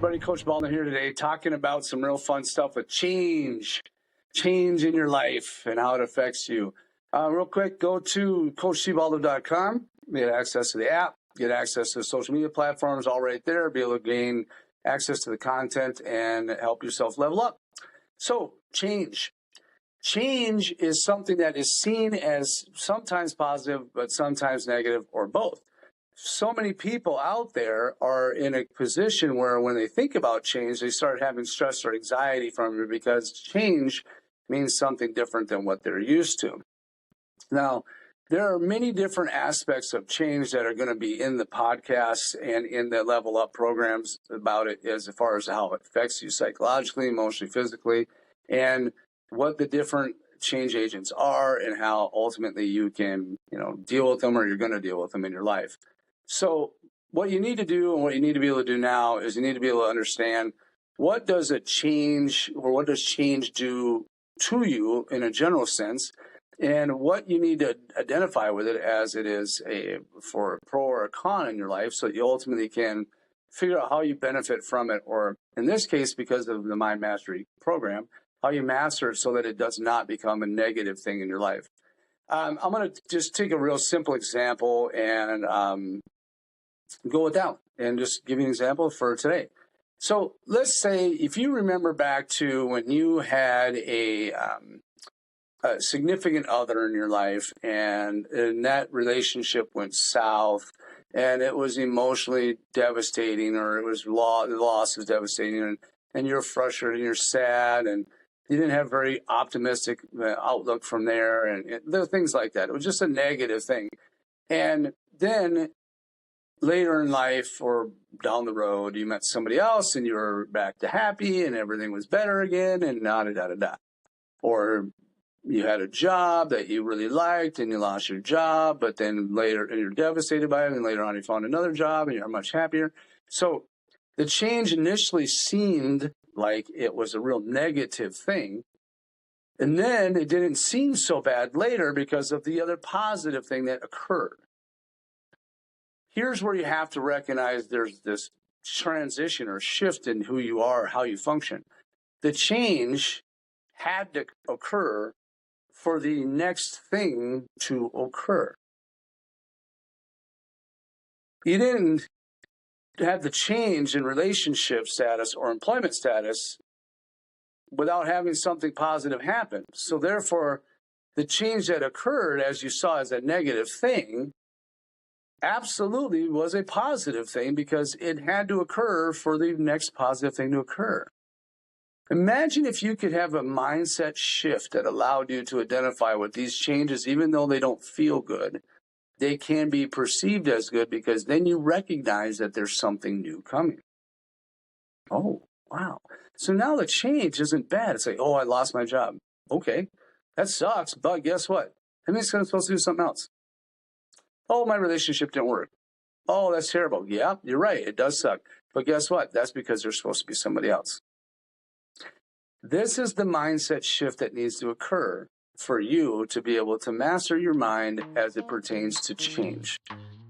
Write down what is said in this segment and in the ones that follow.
everybody. Coach Baldwin here today, talking about some real fun stuff with change in your life and how it affects you. Real quick, go to coachcbaldwin.com, get access to the app, get access to the social media platforms, all right there, be able to gain access to the content and help yourself level up. So, change. Change is something that is seen as sometimes positive, but sometimes negative, or both. So many people out there are in a position where when they think about change, they start having stress or anxiety from it because change means something different than what they're used to. Now, there are many different aspects of change that are going to be in the podcast and in the Level Up programs about it, as far as how it affects you psychologically, emotionally, physically, and what the different change agents are and how ultimately you can, deal with them, or you're going to deal with them in your life. So what you need to do and what you need to be able to do now is you need to be able to understand what does change do to you in a general sense, and what you need to identify with it as it is for a pro or a con in your life, so you ultimately can figure out how you benefit from it, or in this case, because of the MindMastery program, how you master it so that it does not become a negative thing in your life. I'm going to just take a real simple example and go with that and just give you an example for today. So let's say if you remember back to when you had a significant other in your life and that relationship went south and it was emotionally devastating, or it was the loss was devastating, and you're frustrated and you're sad and you didn't have a very optimistic outlook from there, and there were things like that. It was just a negative thing. And then later in life or down the road, you met somebody else and you were back to happy and everything was better again and da-da-da-da-da. Or you had a job that you really liked and you lost your job, but then later and you're devastated by it, and later on you found another job and you're much happier. So the change initially seemed like it was a real negative thing. And then it didn't seem so bad later because of the other positive thing that occurred. Here's where you have to recognize there's this transition or shift in who you are, how you function. The change had to occur for the next thing to occur. You didn't have the change in relationship status or employment status without having something positive happen. So therefore, the change that occurred, as you saw as a negative thing, absolutely was a positive thing because it had to occur for the next positive thing to occur. Imagine if you could have a mindset shift that allowed you to identify with these changes, even though they don't feel good, they can be perceived as good because then you recognize that there's something new coming. Oh, wow. So now the change isn't bad. It's like, oh, I lost my job. Okay, that sucks, but guess what? That means I'm supposed to do something else. Oh, my relationship didn't work. Oh, that's terrible. Yeah, you're right. It does suck. But guess what? That's because there's supposed to be somebody else. This is the mindset shift that needs to occur for you to be able to master your mind as it pertains to change.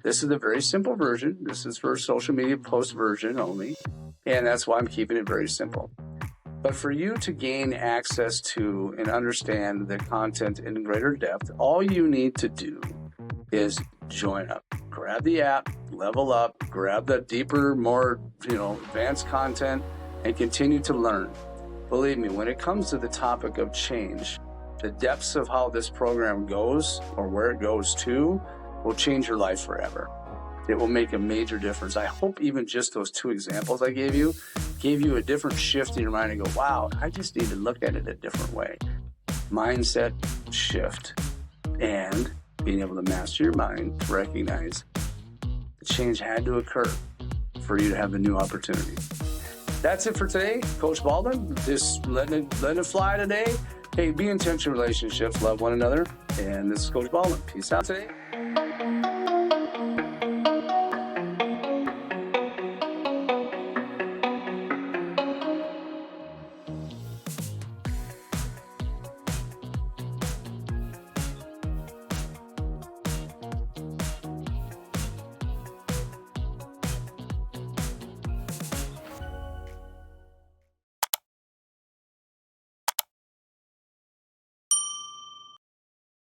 This is a very simple version. This is for social media post version only, and that's why I'm keeping it very simple. But for you to gain access to and understand the content in greater depth, all you need to do is join up. Grab the app, level up, grab the deeper, more advanced content, and continue to learn. Believe me, when it comes to the topic of change, the depths of how this program goes or where it goes to will change your life forever. It will make a major difference. I hope even just those two examples I gave you a different shift in your mind and go, wow, I just need to look at it a different way. Mindset shift and being able to master your mind to recognize the change had to occur for you to have the new opportunity. That's it for today. Coach Baldwin, just letting it fly today. Hey, be intentional relationships, love one another. And this is Coach Baldwin. Peace out today.